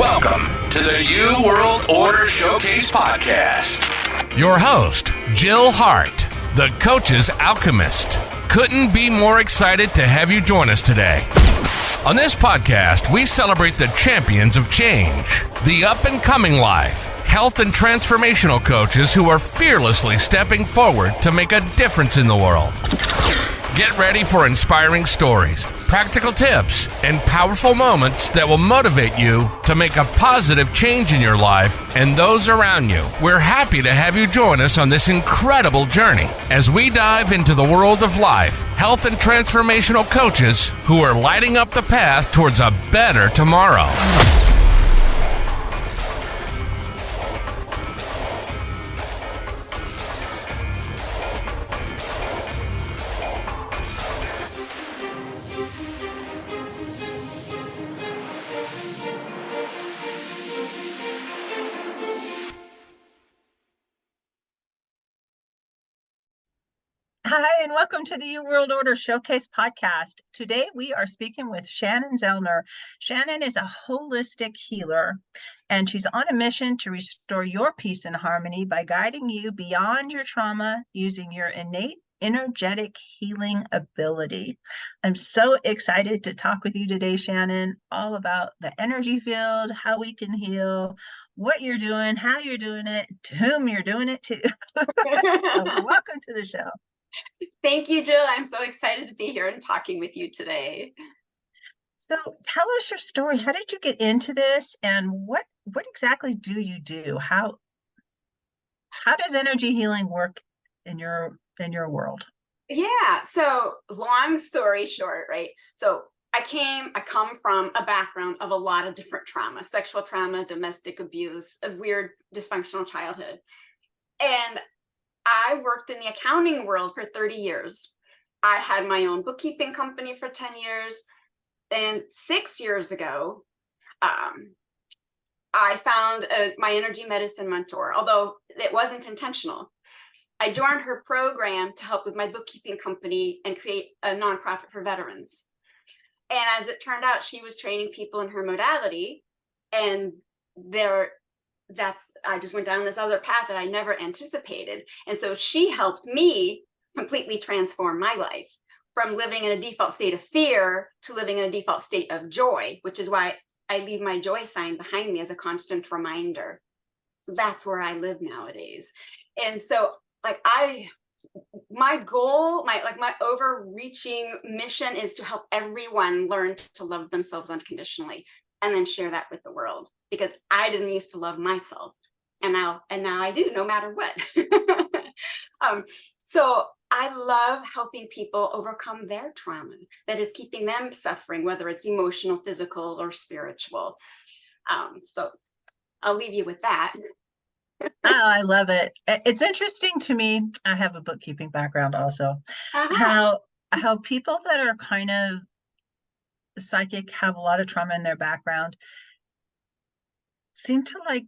Welcome to the New World Order Showcase Podcast. Your host, Jill Hart, the Coach's Alchemist. Couldn't be more excited to have you join us today. On this podcast, we celebrate the champions of change, the up-and-coming life, health and transformational coaches who are fearlessly stepping forward to make a difference in the world. Get ready for inspiring stories, practical tips, and powerful moments that will motivate you to make a positive change in your life and those around you. We're happy to have you join us on this incredible journey as we dive into the world of life, health, and transformational coaches who are lighting up the path towards a better tomorrow. Hi, and welcome to the New World Order Showcase Podcast. Today, we are speaking with Chanin Zellner. Chanin is a holistic healer, and she's on a mission to restore your peace and harmony by guiding you beyond your trauma using your innate energetic healing ability. I'm so excited to talk with you today, Chanin, all about the energy field, how we can heal, what you're doing, how you're doing it, to whom you're doing it to. So welcome to the show. Thank you, Jill. I'm so excited to be here and talking with you today. So tell us your story. How did you get into this, and what exactly do you do? How does energy healing work in your world? Yeah, so long story short, right? So I come from a background of a lot of different trauma, sexual trauma, domestic abuse, a weird dysfunctional childhood. And I worked in the accounting world for 30 years. I had my own bookkeeping company for 10 years. And 6 years ago, I found my energy medicine mentor, although it wasn't intentional. I joined her program to help with my bookkeeping company and create a nonprofit for veterans. And as it turned out, she was training people in her modality. And I just went down this other path that I never anticipated. And so she helped me completely transform my life from living in a default state of fear to living in a default state of joy, which is why I leave my joy sign behind me as a constant reminder. That's where I live nowadays. And so my goal, my overreaching mission is to help everyone learn to love themselves unconditionally and then share that with the world. Because I didn't used to love myself, and now I do, no matter what. So I love helping people overcome their trauma that is keeping them suffering, whether it's emotional, physical, or spiritual. So I'll leave you with that. Oh, I love it. It's interesting to me. I have a bookkeeping background also. How people that are kind of psychic, have a lot of trauma in their background, seem to like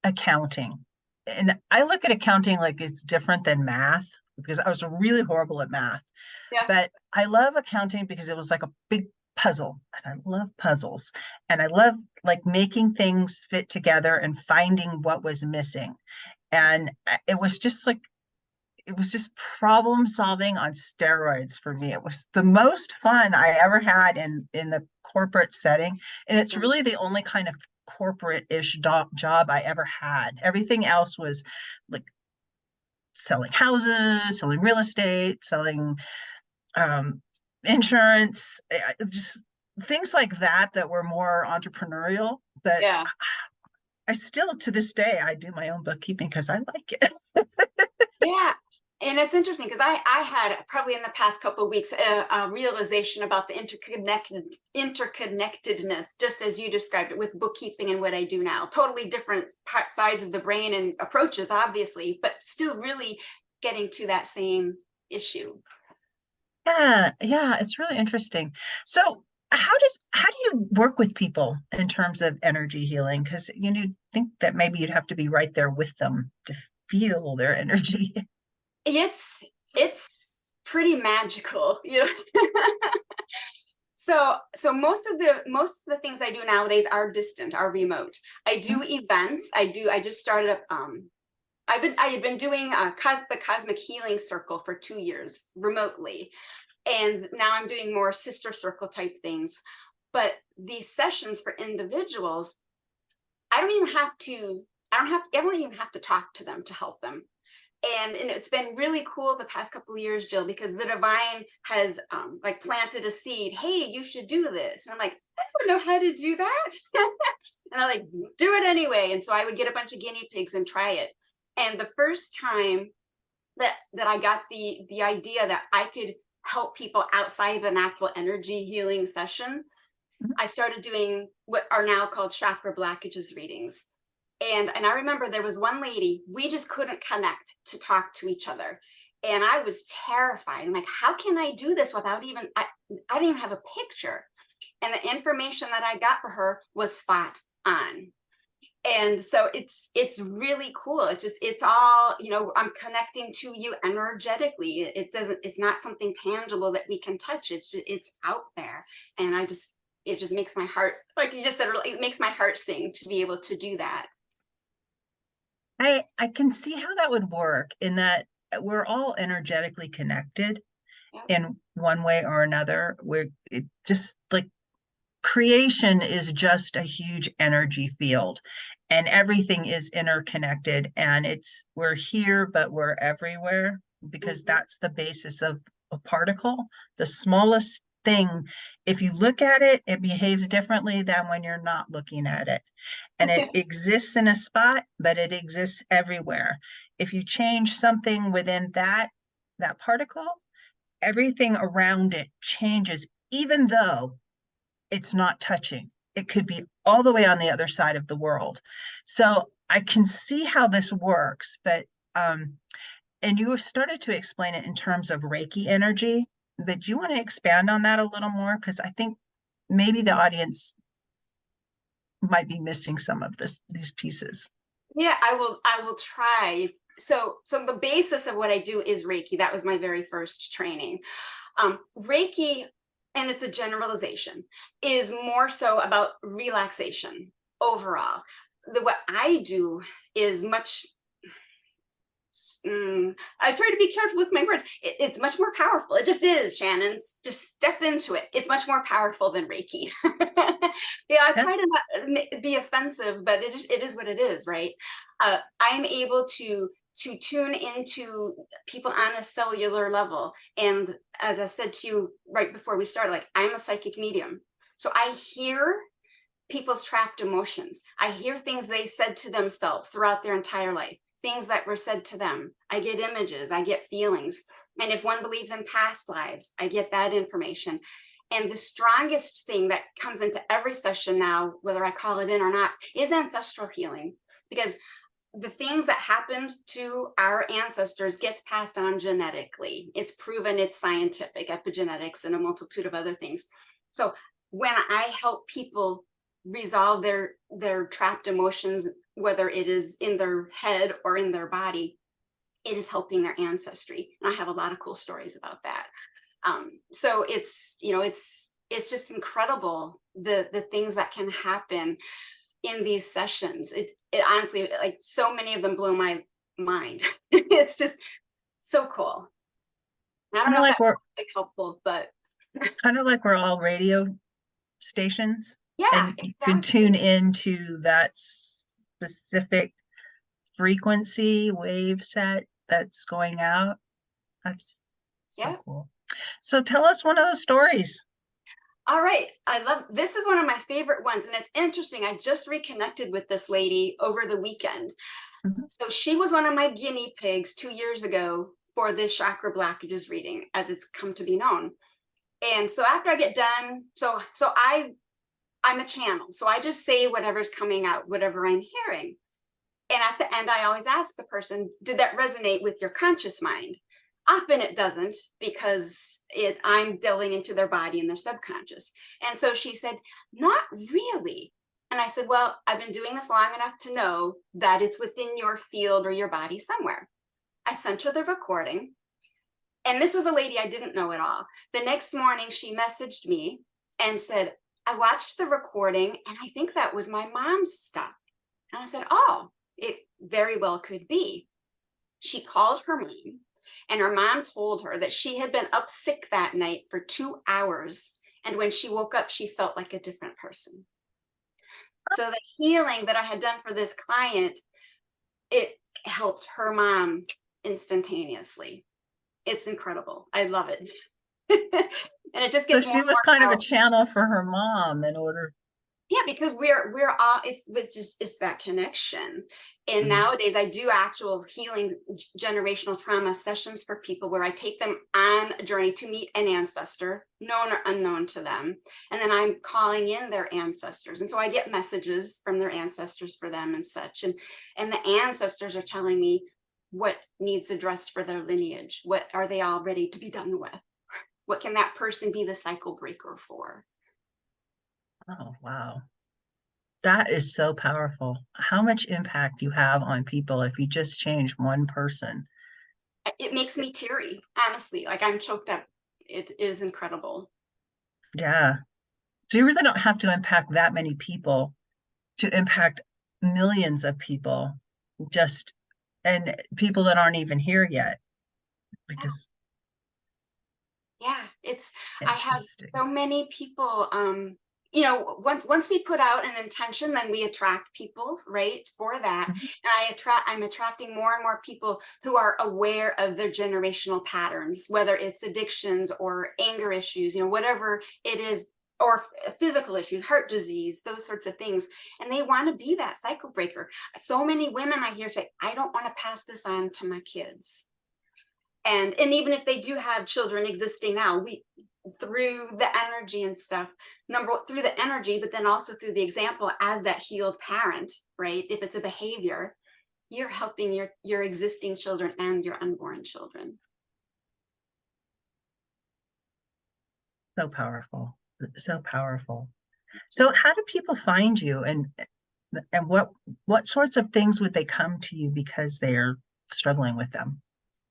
accounting. And I look at accounting like it's different than math, because I was really horrible at math. Yeah. But I love accounting because it was like a big puzzle, and I love puzzles, and I love like making things fit together and finding what was missing. And it was just problem solving on steroids for me. It was the most fun I ever had in the corporate setting. And it's really the only kind of corporate-ish job I ever had. Everything else was like selling houses, selling real estate, selling insurance, just things like that were more entrepreneurial. But yeah. I still, to this day, I do my own bookkeeping because I like it. Yeah. And it's interesting because I had probably in the past couple of weeks a realization about the interconnectedness, just as you described it, with bookkeeping and what I do now. Totally different sides of the brain and approaches, obviously, but still really getting to that same issue. Yeah, it's really interesting. So how do you work with people in terms of energy healing? Because you'd think that maybe you'd have to be right there with them to feel their energy. It's pretty magical, So most of the things I do nowadays are distant, are remote. I do events. I just started up. I had been doing the Cosmic Healing Circle for 2 years remotely, and now I'm doing more sister circle type things. But these sessions for individuals, I don't even have to talk to them to help them. And it's been really cool the past couple of years, Jill, because the divine has like planted a seed. Hey, you should do this. And I'm like, I don't know how to do that. And I like, do it anyway. And so I would get a bunch of guinea pigs and try it. And the first time that I got the idea that I could help people outside of an actual energy healing session, I started doing what are now called chakra blockages readings. And I remember there was one lady, we just couldn't connect to talk to each other. And I was terrified. I'm like, how can I do this without even, I didn't even have a picture. And the information that I got for her was spot on. And so it's really cool. It's all, I'm connecting to you energetically. It's not something tangible that we can touch. It's out there. And it just makes my heart, like you just said, it makes my heart sing to be able to do that. I can see how that would work, in that we're all energetically connected in one way or another. It just like creation is just a huge energy field, and everything is interconnected, and we're here, but we're everywhere, because that's the basis of a particle. The smallest thing, if you look at it, it behaves differently than when you're not looking at it. And it exists in a spot, but it exists everywhere. If you change something within that particle, everything around it changes, even though it's not touching. It could be all the way on the other side of the world. So I can see how this works, but and you started to explain it in terms of Reiki energy, but do you want to expand on that a little more? Because I think maybe the audience might be missing some of these pieces. Yeah, I will try. So the basis of what I do is Reiki. That was my very first training. Reiki, and it's a generalization, is more so about relaxation overall. What I do is much, I try to be careful with my words. It's much more powerful. It just is, Chanin. Just step into it. It's much more powerful than Reiki. I try to not be offensive, but it is what it is, right? I'm able to tune into people on a cellular level. And as I said to you right before we started, like, I'm a psychic medium. So I hear people's trapped emotions. I hear things they said to themselves throughout their entire life, things that were said to them. I get images, I get feelings. And if one believes in past lives, I get that information. And the strongest thing that comes into every session now, whether I call it in or not, is ancestral healing. Because the things that happened to our ancestors gets passed on genetically. It's proven, it's scientific, epigenetics, and a multitude of other things. So when I help people resolve their trapped emotions, whether it is in their head or in their body, it is helping their ancestry. And I have a lot of cool stories about that. So it's just incredible the things that can happen in these sessions. It honestly, like, so many of them blow my mind. It's just so cool. I don't know if that's helpful, but kind of like we're all radio stations. Yeah, and exactly. You can tune into that specific frequency wave set that's going out. That's so cool. So tell us one of the stories. All right. This is one of my favorite ones. And it's interesting. I just reconnected with this lady over the weekend. So she was one of my guinea pigs 2 years ago for this chakra blockages reading, as it's come to be known. And so after I get done, so I'm a channel. So I just say whatever's coming out, whatever I'm hearing. And at the end, I always ask the person, did that resonate with your conscious mind? Often it doesn't, because I'm delving into their body and their subconscious. And so she said, not really. And I said, well, I've been doing this long enough to know that it's within your field or your body somewhere. I sent her the recording. And this was a lady I didn't know at all. The next morning, she messaged me and said, I watched the recording and I think that was my mom's stuff. And I said, oh, it very well could be. She called her mom, and her mom told her that she had been up sick that night for 2 hours. And when she woke up, she felt like a different person. So the healing that I had done for this client, it helped her mom instantaneously. It's incredible. I love it. And it just So gets more she and was more kind of a powerful. channel for her mom in order. Yeah, because we're all, it's that connection. And Mhm. nowadays I do actual healing generational trauma sessions for people where I take them on a journey to meet an ancestor, known or unknown to them. And then I'm calling in their ancestors. And so I get messages from their ancestors for them and such. And the ancestors are telling me what needs addressed for their lineage. What are they all ready to be done with? What can that person be the cycle breaker for? Oh, wow. That is so powerful. How much impact you have on people if you just change one person. It makes me teary, honestly. Like I'm choked up. It is incredible. Yeah. So you really don't have to impact that many people to impact millions of people, just and people that aren't even here yet, Yeah, because yeah. It's I have interesting. so many people. Once we put out an intention, then we attract people, right? For that, Mhm. and I'm attracting more and more people who are aware of their generational patterns, whether it's addictions or anger issues, whatever it is, or physical issues, heart disease, those sorts of things. And they want to be that cycle breaker. So many women I hear say, I don't want to pass this on to my kids. And even if they do have children existing now, we, through the energy and stuff, through the energy, but then also through the example as that healed parent, right? If it's a behavior, you're helping your existing children and your unborn children. So powerful. So powerful. So how do people find you, and what sorts of things would they come to you because they're struggling with them?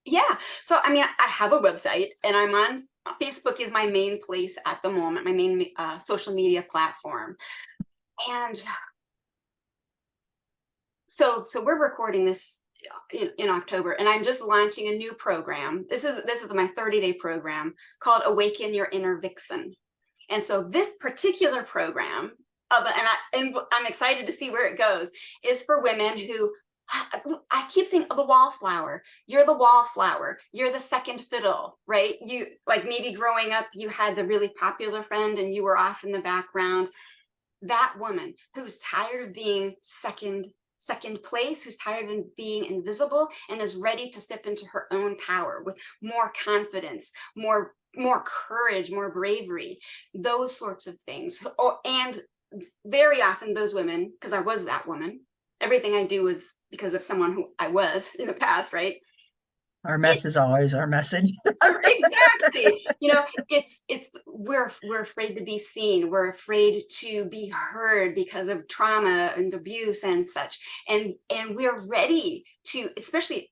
Yeah. So, I mean, I have a website, and I'm on Facebook is my main place at the moment, my main social media platform. And so we're recording this in October, and I'm just launching a new program. This is my 30-day program called Awaken Your Inner Vixen. And so this particular program, and I'm excited to see where it goes, is for women who, I keep saying the wallflower. You're the wallflower. You're the second fiddle, right? You, like, maybe growing up, you had the really popular friend and you were off in the background. That woman who's tired of being second place, who's tired of being invisible, and is ready to step into her own power with more confidence, more courage, more bravery, those sorts of things. And very often those women, because I was that woman, everything I do is because of someone who I was in the past, right? Our mess is always our message. Exactly. It's we're afraid to be seen. We're afraid to be heard because of trauma and abuse and such. And we're ready to, especially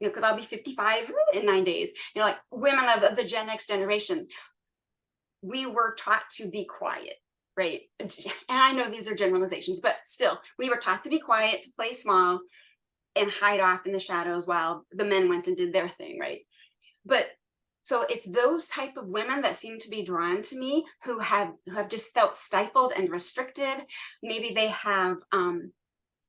because I'll be 55 in 9 days. Like women of the Gen X generation, we were taught to be quiet, right? And I know these are generalizations, but still, we were taught to be quiet, to play small, and hide off in the shadows while the men went and did their thing, right? But so it's those type of women that seem to be drawn to me, who have just felt stifled and restricted. Maybe they have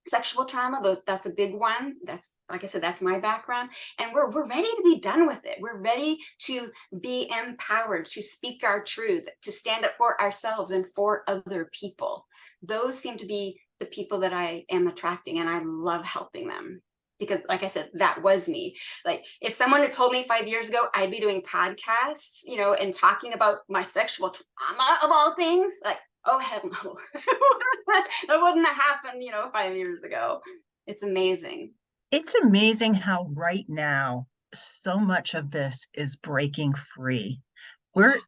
sexual trauma. That's a big one. That's, like I said, that's my background. And we're ready to be done with it. We're ready to be empowered, to speak our truth, to stand up for ourselves and for other people. Those seem to be the people that I am attracting, and I love helping them. Because, like I said, that was me. Like, if someone had told me 5 years ago I'd be doing podcasts, and talking about my sexual trauma of all things, like, oh, hell no. That wouldn't have happened, 5 years ago. It's amazing. It's amazing how right now so much of this is breaking free. We're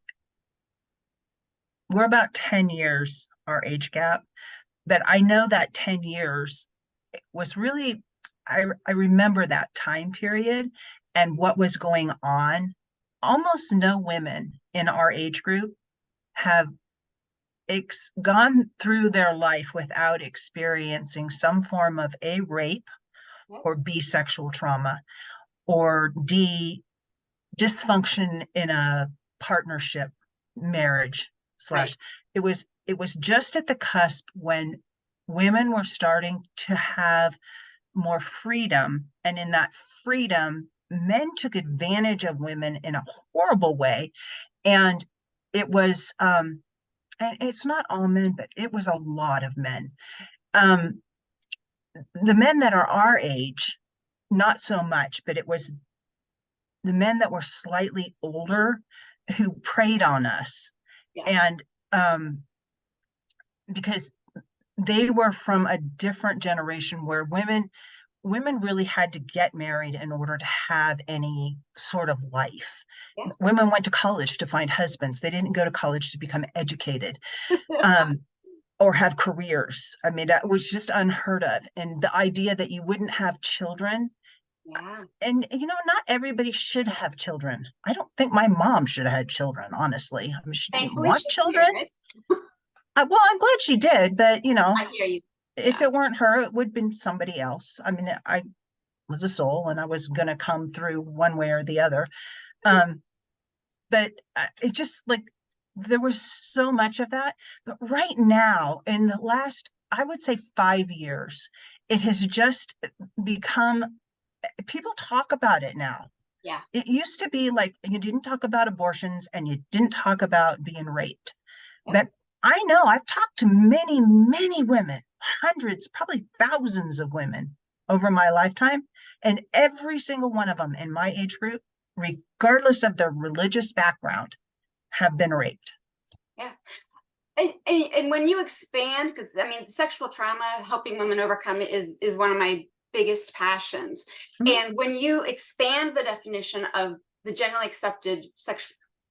about 10 years our age gap, but I know that 10 years was really, I remember that time period and what was going on. Almost no women in our age group have gone through their life without experiencing some form of A, rape, or B, sexual trauma, or D, dysfunction in a partnership, marriage slash. Right. It was just at the cusp when women were starting to have more freedom, and in that freedom, men took advantage of women in a horrible way. And it was and it's not all men, but it was a lot of men. The men that are our age, not so much, but it was the men that were slightly older who preyed on us. Yeah. And because they were from a different generation where women really had to get married in order to have any sort of life. Yeah. Women went to college to find husbands. They didn't go to college to become educated. Or have careers. I mean, that was just unheard of. And the idea that you wouldn't have children. Yeah. And, not everybody should have children. I don't think my mom should have had children, honestly. I mean, she didn't Thankfully, want she children. did. Well, I'm glad she did, but, I hear you. if it weren't her, it would have been somebody else. I mean, I was a soul and I was going to come through one way or the other. But it just like, there was so much of that. But right now, in the last, I would say 5 years, it has just become, people talk about it now. Yeah. It used to be like you didn't talk about abortions and you didn't talk about being raped. Yeah. But I know I've talked to many, many women, hundreds, probably thousands of women over my lifetime. And every single one of them in my age group, regardless of their religious background, have been raped. Yeah. And when you expand, because I mean, sexual trauma, helping women overcome it is one of my biggest passions. Mm-hmm. And when you expand the definition of the generally accepted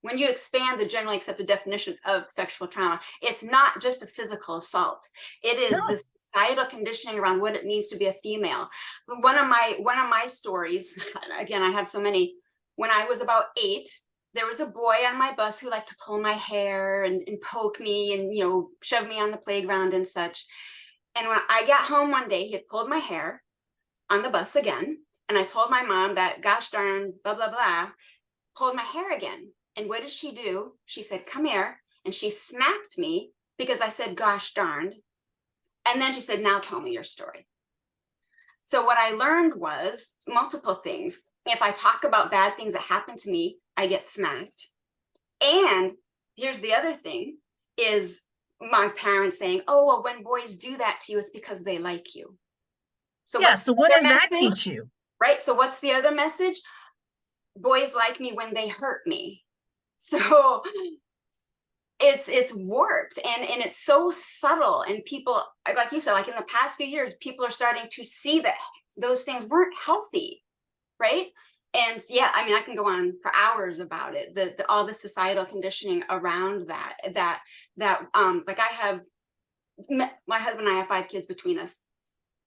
when you expand the generally accepted definition of sexual trauma, it's not just a physical assault. It is No. the societal conditioning around what it means to be a female. One of my stories, again, I have so many. When I was about 8, there was a boy on my bus who liked to pull my hair and poke me and, shove me on the playground and such. And when I got home one day, he had pulled my hair on the bus again. And I told my mom that, gosh darn, blah, blah, blah, pulled my hair again. And what did she do? She said, come here. And she smacked me because I said, gosh darned. And then she said, now tell me your story. So what I learned was multiple things. If I talk about bad things that happened to me, I get smacked. And here's the other thing is my parents saying, oh, well, when boys do that to you, it's because they like you. So yeah, so what does that teach you? Right. So what's the other message? Boys like me when they hurt me. So it's warped and it's so subtle. And people, like you said, like in the past few years, people are starting to see that those things weren't healthy. Right. And yeah, I mean, I can go on for hours about it, all the societal conditioning around that like I have, my husband and I have 5 kids between us.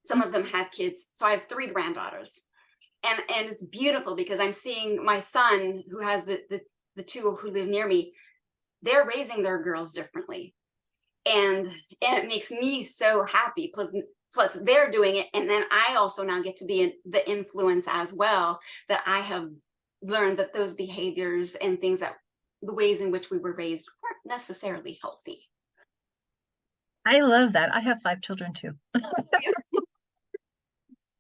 Some of them have kids. So I have 3 granddaughters. And it's beautiful because I'm seeing my son who has the 2 who live near me, they're raising their girls differently. And it makes me so happy. Plus they're doing it. And then I also now get to be the influence as well, that I have learned that those behaviors and things that the ways in which we were raised weren't necessarily healthy. I love that. I have 5 children too.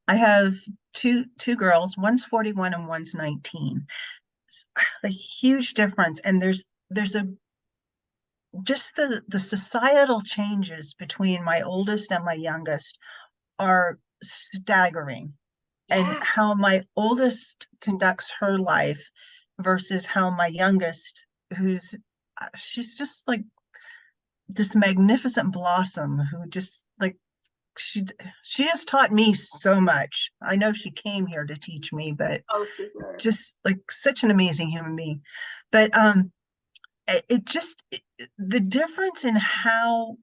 I have two girls, one's 41 and one's 19. It's a huge difference. And there's just the societal changes between my oldest and my youngest are staggering. Yeah. And how my oldest conducts her life versus how my youngest, she's just like this magnificent blossom who just like, she has taught me so much. I know she came here to teach me, but Sure. just like such an amazing human being. But the difference in how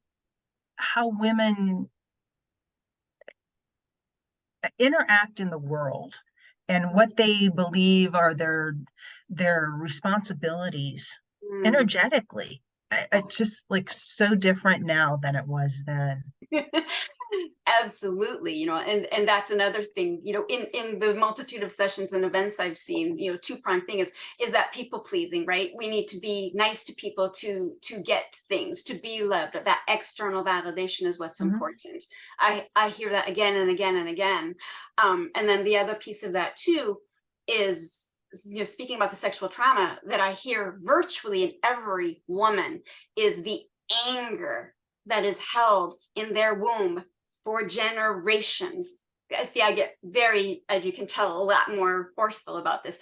women interact in the world and what they believe are their responsibilities energetically It's just like so different now than it was then. Absolutely, and that's another thing, in the multitude of sessions and events I've seen, two-pronged thing is that people pleasing, right? We need to be nice to people to get things, to be loved. That external validation is what's important. I hear that again and again and again. And then the other piece of that too is, speaking about the sexual trauma that I hear virtually in every woman is the anger that is held in their womb for generations. See, I get very, as you can tell, a lot more forceful about this.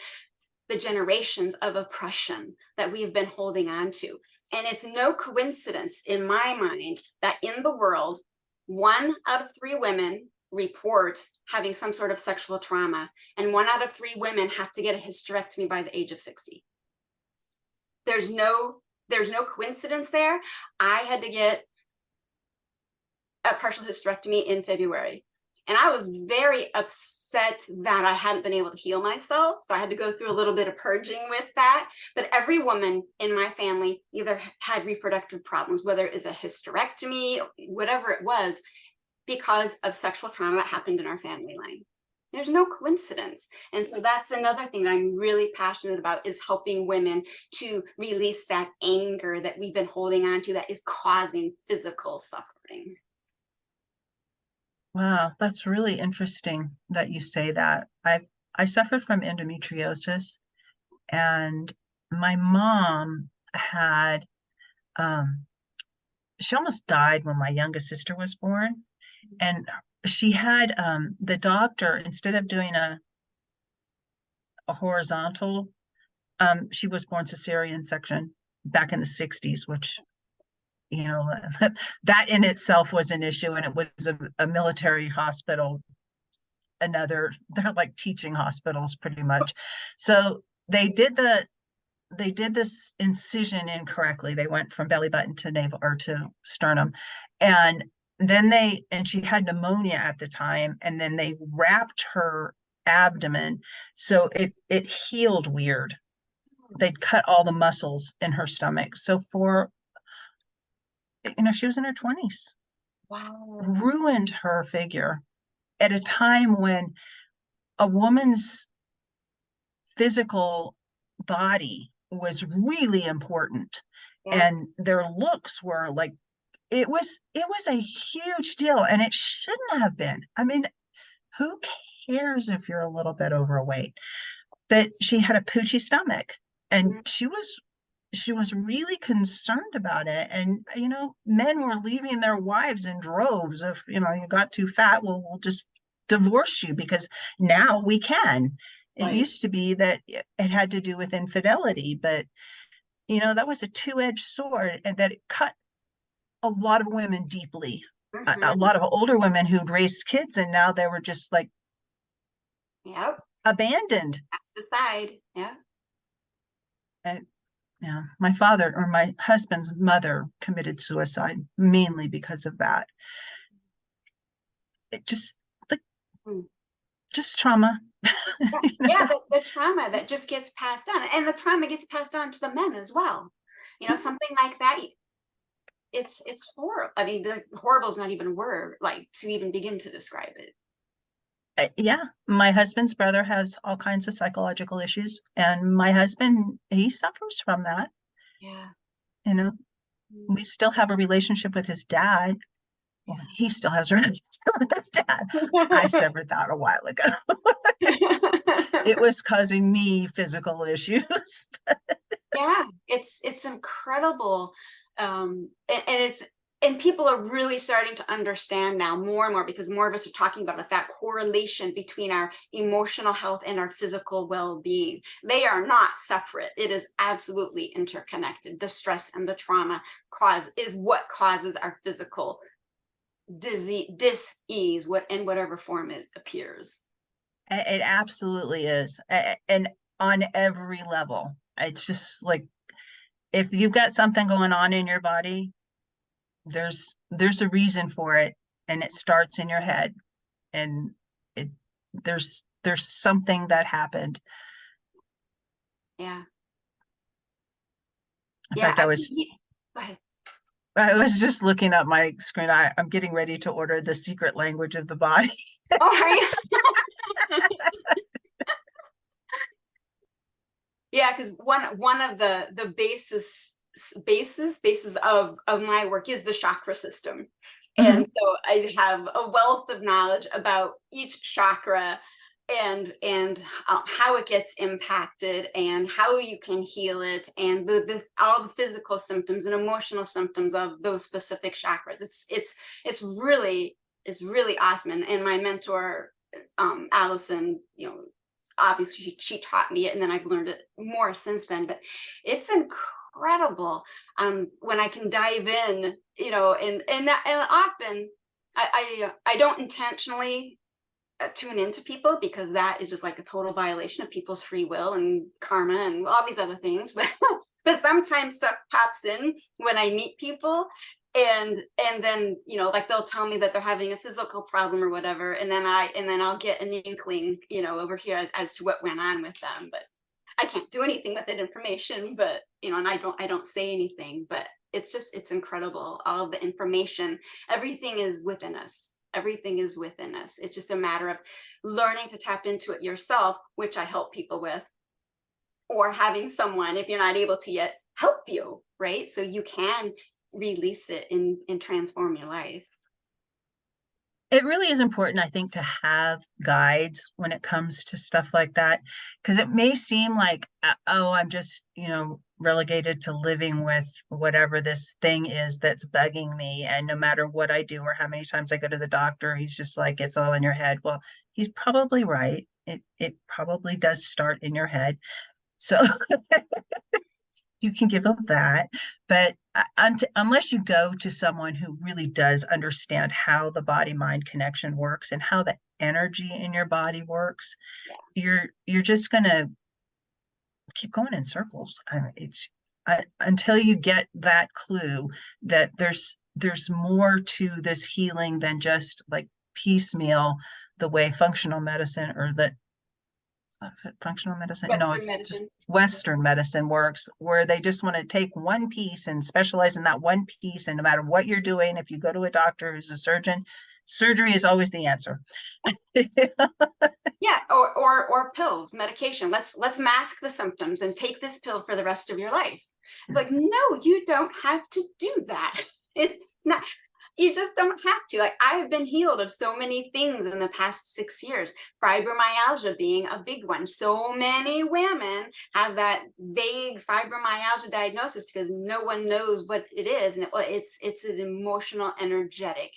The generations of oppression that we've been holding on to. And it's no coincidence in my mind that in the world, 1 out of 3 women report having some sort of sexual trauma, and 1 out of 3 women have to get a hysterectomy by the age of 60. There's no coincidence there. I had to get a partial hysterectomy in February. And I was very upset that I hadn't been able to heal myself. So I had to go through a little bit of purging with that. But every woman in my family either had reproductive problems, whether it was a hysterectomy, whatever it was, because of sexual trauma that happened in our family line. There's no coincidence. And so that's another thing that I'm really passionate about, is helping women to release that anger that we've been holding on to that is causing physical suffering. Wow, that's really interesting that you say that. I suffered from endometriosis, and my mom had she almost died when my youngest sister was born. And she had the doctor, instead of doing a horizontal, she was born cesarean section back in the 60s, which that in itself was an issue, and it was a military hospital. They're like teaching hospitals pretty much. So they did this incision incorrectly. They went from belly button to navel, or to sternum, and then she had pneumonia at the time, and then they wrapped her abdomen so it healed weird. They'd cut all the muscles in her stomach. So she was in her 20s. Wow. Ruined her figure at a time when a woman's physical body was really important. Yeah. And their looks were like, it was a huge deal, and it shouldn't have been. I mean, who cares if you're a little bit overweight? But she had a poochy stomach, and she was really concerned about it. And men were leaving their wives in droves. If you got too fat, well, we'll just divorce you, because now we can. It Right. used to be that it had to do with infidelity, but that was a two-edged sword, and that it cut a lot of women deeply. A lot of older women who'd raised kids, and now they were just like, yep, abandoned. that's the side. Yeah. And my father, or my husband's mother, committed suicide mainly because of that. It just trauma. Yeah, the trauma that just gets passed on, and the trauma gets passed on to the men as well. Something like that. It's horrible. I mean, the horrible is not even a word, like, to even begin to describe it. Yeah, my husband's brother has all kinds of psychological issues, and my husband, he suffers from that. Yeah. We still have a relationship with his dad. Well, he still has a relationship with his dad. I severed that a while ago. It was causing me physical issues. Yeah, it's incredible. And people are really starting to understand now more and more, because more of us are talking about it, that correlation between our emotional health and our physical well-being. They are not separate. It is absolutely interconnected. The stress and the trauma is what causes our physical disease, dis-ease, in whatever form it appears. It absolutely is. And on every level. It's just like, if you've got something going on in your body, there's a reason for it, and it starts in your head, and there's something that happened. Yeah. In fact, ahead. I was just looking at my screen. I'm getting ready to order The Secret Language of the Body. Oh, are you? Yeah, because one of the bases of my work is the chakra system. And so I have a wealth of knowledge about each chakra and how it gets impacted and how you can heal it, and all the physical symptoms and emotional symptoms of those specific chakras. It's really awesome. And my mentor, Allison, obviously she taught me it, and then I've learned it more since then. But it's incredible when I can dive in, and often I don't intentionally tune into people, because that is just like a total violation of people's free will and karma and all these other things. But sometimes stuff pops in when I meet people, and then like they'll tell me that they're having a physical problem or whatever, and then I'll get an inkling over here as to what went on with them. But I can't do anything with that information, but and I don't say anything. But it's incredible, all of the information. Everything is within us. Everything is within us. It's just a matter of learning to tap into it yourself, which I help people with, or having someone, if you're not able to yet, help you, right? So you can release it and transform your life. It really is important, I think, to have guides when it comes to stuff like that, because it may seem like, oh, I'm just, relegated to living with whatever this thing is that's bugging me. And no matter what I do or how many times I go to the doctor, he's just like, it's all in your head. Well, he's probably right. It probably does start in your head. So you can give them that. But unless you go to someone who really does understand how the body-mind connection works and how the energy in your body works, you're just going to keep going in circles. Until you get that clue that there's more to this healing than just like piecemeal, the way functional medicine, or the functional medicine, no, it's just Western medicine works, where they just want to take one piece and specialize in that one piece. And no matter what you're doing, if you go to a doctor who's a surgeon, surgery is always the answer. Yeah, or pills, medication. Let's mask the symptoms and take this pill for the rest of your life. Like, no, you don't have to do that. It's not. You just don't have to. Like, I have been healed of so many things in the past 6 years, fibromyalgia being a big one. So many women have that vague fibromyalgia diagnosis because no one knows what it is. And it's an emotional, energetic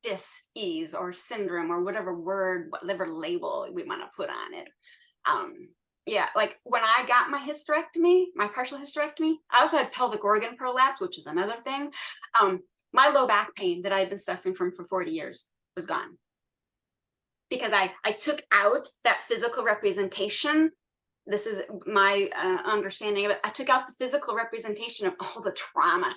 dis-ease or syndrome, or whatever label we want to put on it. Yeah, like when I got my partial hysterectomy, I also had pelvic organ prolapse, which is another thing. My low back pain that I've been suffering from for 40 years was gone, because I took out that physical representation. This is my understanding of it. I took out the physical representation of all the trauma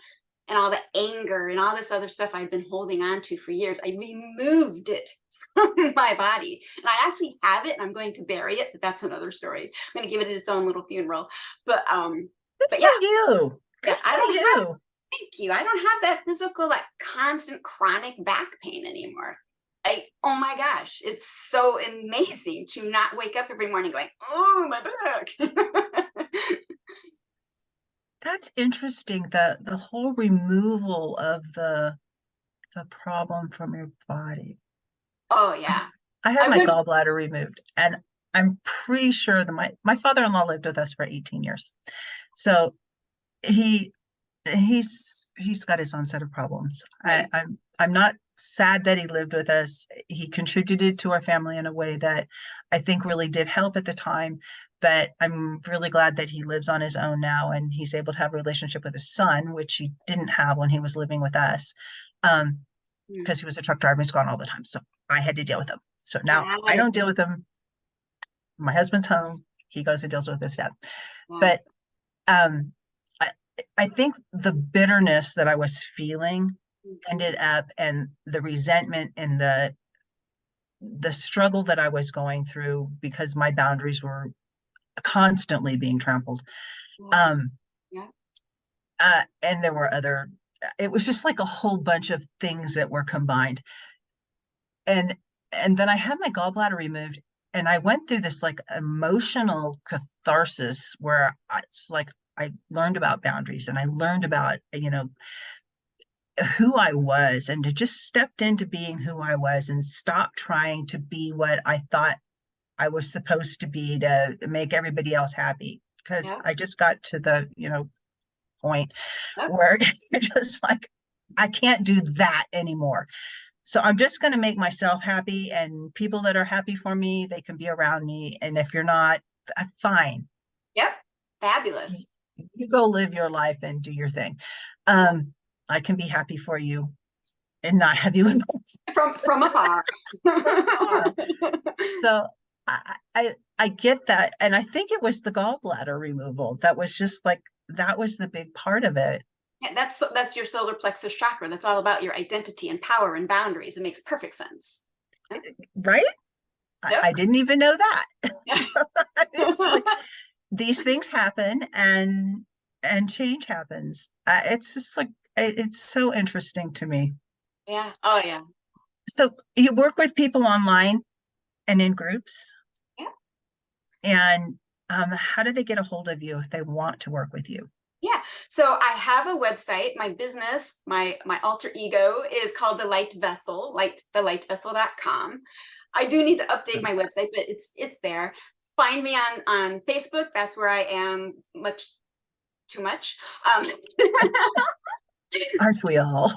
and all the anger and all this other stuff I've been holding on to for years. I removed it from my body, and I actually have it, and I'm going to bury it, but that's another story. I'm going to give it its own little funeral. But Good for you. Good for you. Thank you. I don't have that physical, like, constant chronic back pain anymore. Oh my gosh, it's so amazing to not wake up every morning going, oh, my back. That's interesting. The whole removal of the problem from your body. Oh yeah. I had my gallbladder removed, and I'm pretty sure that my father-in-law lived with us for 18 years. So he's got his own set of problems. Right. I'm not sad that he lived with us. He contributed to our family in a way that I think really did help at the time, but I'm really glad that he lives on his own now, and he's able to have a relationship with his son, which he didn't have when he was living with us, because he was a truck driver. He's gone all the time, so I had to deal with him. So now I don't deal with him. My husband's home. He goes and deals with his dad. But I think the bitterness that I was feeling ended up, and the resentment and the struggle that I was going through, because my boundaries were constantly being trampled. And there were it was just like a whole bunch of things that were combined. And then I had my gallbladder removed, and I went through this like emotional catharsis where it's like I learned about boundaries, and I learned about, who I was, and to just stepped into being who I was and stopped trying to be what I thought I was supposed to be to make everybody else happy. Because Yeah. I just got to the, point Yep. where it's just like, I can't do that anymore. So I'm just going to make myself happy, and people that are happy for me, they can be around me. And if you're not, fine. Yep. Fabulous. You go live your life and do your thing. I can be happy for you and not have you involved. From afar. So I get that. And I think it was the gallbladder removal that was just like, that was the big part of it. Yeah, that's your solar plexus chakra. That's all about your identity and power and boundaries. It makes perfect sense. Right? Yep. I didn't even know that. Yeah. It's like, these things happen, and change happens. It's just like, it's so interesting to me. Yeah. Oh yeah. So you work with people online and in groups, Yeah. and how do they get a hold of you if they want to work with you? Yeah. So I have a website. My business, my alter ego is called The Light Vessel, thelightsvessel.com. I do need to update my website, but it's there. Find me on Facebook. That's where I am too much. Aren't we all?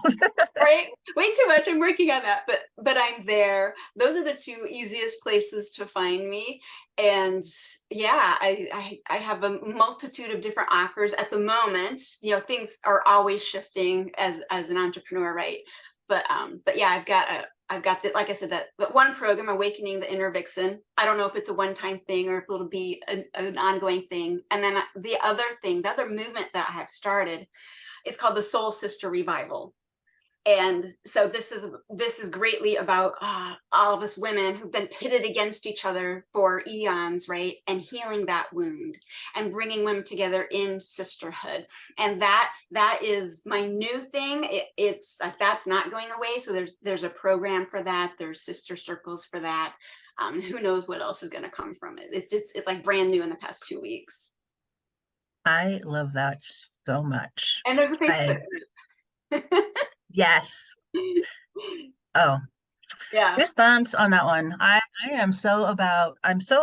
Right, way too much. I'm working on that, but I'm there. Those are the two easiest places to find me. And yeah, I have a multitude of different offers at the moment. Things are always shifting as an entrepreneur, right? But yeah, I've got that, like I said, that one program, Awakening the Inner Vixen. I don't know if it's a one-time thing or if it'll be an ongoing thing. And then the other movement that I have started, it's called the Soul Sister Revival. And so this is greatly about all of us women who've been pitted against each other for eons, right? And healing that wound and bringing women together in sisterhood. And that is my new thing. It's like, that's not going away. So there's a program for that. There's sister circles for that. Who knows what else is going to come from it. It's like brand new in the past 2 weeks. I love that so much. And there's a Facebook group. Yes. Oh, Yeah. goosebumps on that one. I'm so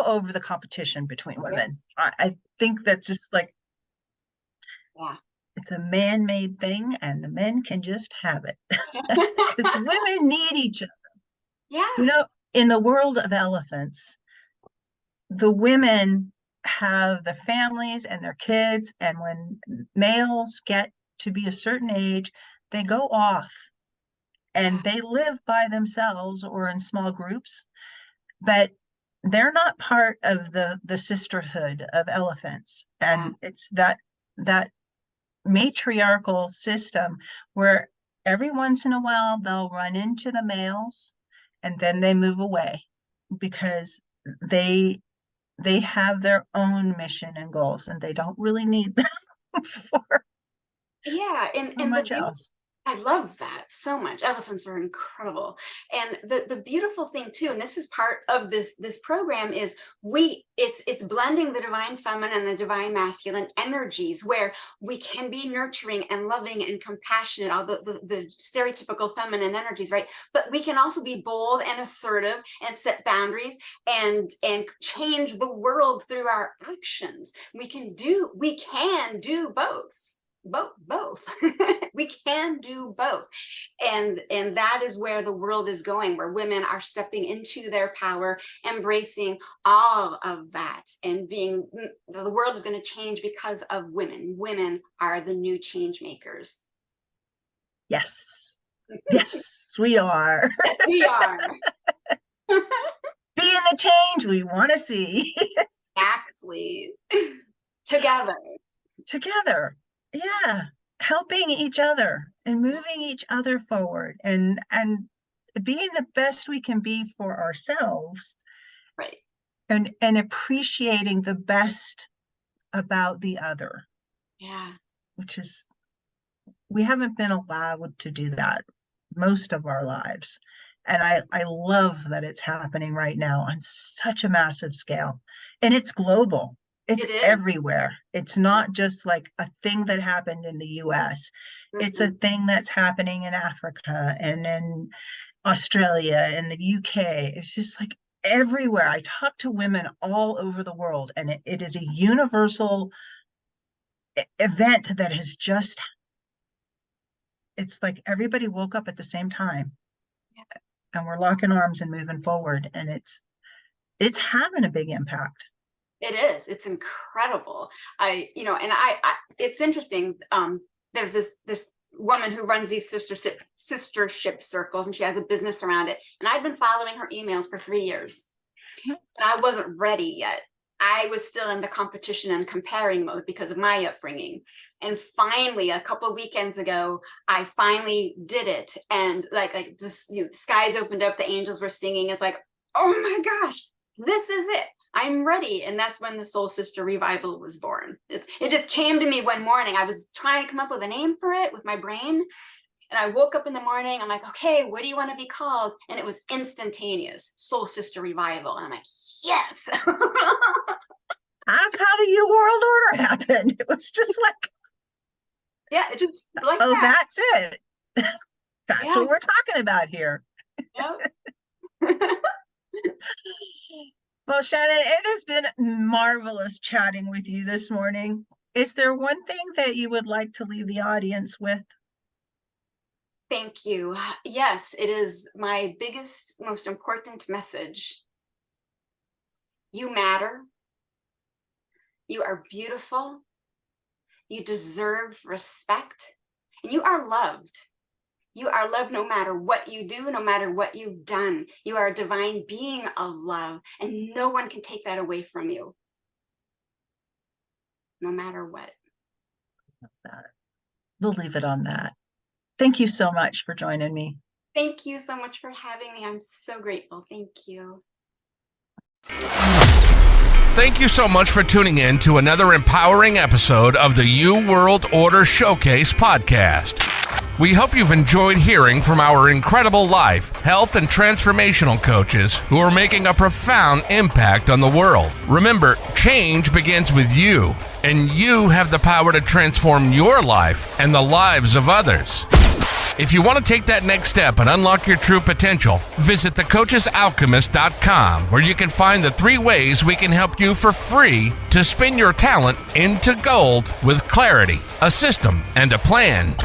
over the competition between women. Yes. I think that's just like, Yeah. it's a man-made thing, and the men can just have it. Because women need each other. Yeah. In the world of elephants, the women have the families and their kids, and when males get to be a certain age, they go off and they live by themselves or in small groups, but they're not part of the sisterhood of elephants. And it's that matriarchal system where every once in a while they'll run into the males, and then they move away because they have their own mission and goals, and they don't really need them for much else. I love that so much. Elephants are incredible. And the beautiful thing too, and this is part of this program, is it's blending the divine feminine and the divine masculine energies, where we can be nurturing and loving and compassionate, all the stereotypical feminine energies, right? But we can also be bold and assertive and set boundaries and change the world through our actions. We can do both. We can do both. And that is where the world is going, where women are stepping into their power, embracing all of that, and the world is going to change because of women. Women are the new change makers. Yes. Yes, we are. Yes, we are. Being the change we want to see. Exactly. Together. Yeah, helping each other and moving each other forward, and being the best we can be for ourselves, right? And appreciating the best about the other. Yeah. Which is we haven't been allowed to do that most of our lives. And I love that it's happening right now on such a massive scale. And it's global. It's It is. everywhere. It's not just like a thing that happened in the US. It's a thing that's happening in Africa and in Australia and the UK. It's just like everywhere. I talk to women all over the world, and it is a universal event that has just, it's like everybody woke up at the same time. And we're locking arms and moving forward, and it's having a big impact. It is. It's incredible. It's interesting. There's this woman who runs these sistership circles, and she has a business around it. And I've been following her emails for 3 years, and I wasn't ready yet. I was still in the competition and comparing mode because of my upbringing. And finally, a couple of weekends ago, I finally did it. And like this, the skies opened up, the angels were singing. It's like, oh my gosh, this is it. I'm ready. And that's when the Soul Sister Revival was born. It just came to me one morning. I was trying to come up with a name for it with my brain. And I woke up in the morning, I'm like, okay, what do you want to be called? And it was instantaneous, Soul Sister Revival. And I'm like, yes. That's how the New World Order happened. It was just like, yeah, it just like oh, that. that's it. That's what we're talking about here. Yep. Well, Shannon, it has been marvelous chatting with you this morning. Is there one thing that you would like to leave the audience with? Thank you. Yes, it is my biggest, most important message. You matter. You are beautiful. You deserve respect. And you are loved. You are loved no matter what you do, no matter what you've done. You are a divine being of love, and no one can take that away from you. No matter what. We'll leave it on that. Thank you so much for joining me. Thank you so much for having me. I'm so grateful. Thank you. Thank you so much for tuning in to another empowering episode of the U World Order Showcase podcast. We hope you've enjoyed hearing from our incredible life, health, and transformational coaches who are making a profound impact on the world. Remember, change begins with you, and you have the power to transform your life and the lives of others. If you want to take that next step and unlock your true potential, visit thecoachesalchemist.com, where you can find the 3 ways we can help you for free to spin your talent into gold with clarity, a system, and a plan.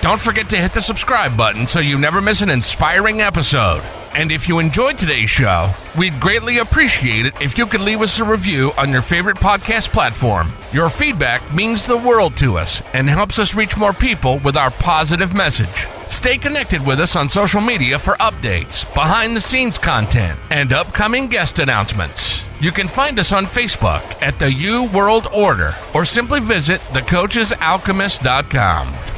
Don't forget to hit the subscribe button so you never miss an inspiring episode. And if you enjoyed today's show, we'd greatly appreciate it if you could leave us a review on your favorite podcast platform. Your feedback means the world to us and helps us reach more people with our positive message. Stay connected with us on social media for updates, behind-the-scenes content, and upcoming guest announcements. You can find us on Facebook at the U World Order, or simply visit thecoachesalchemist.com.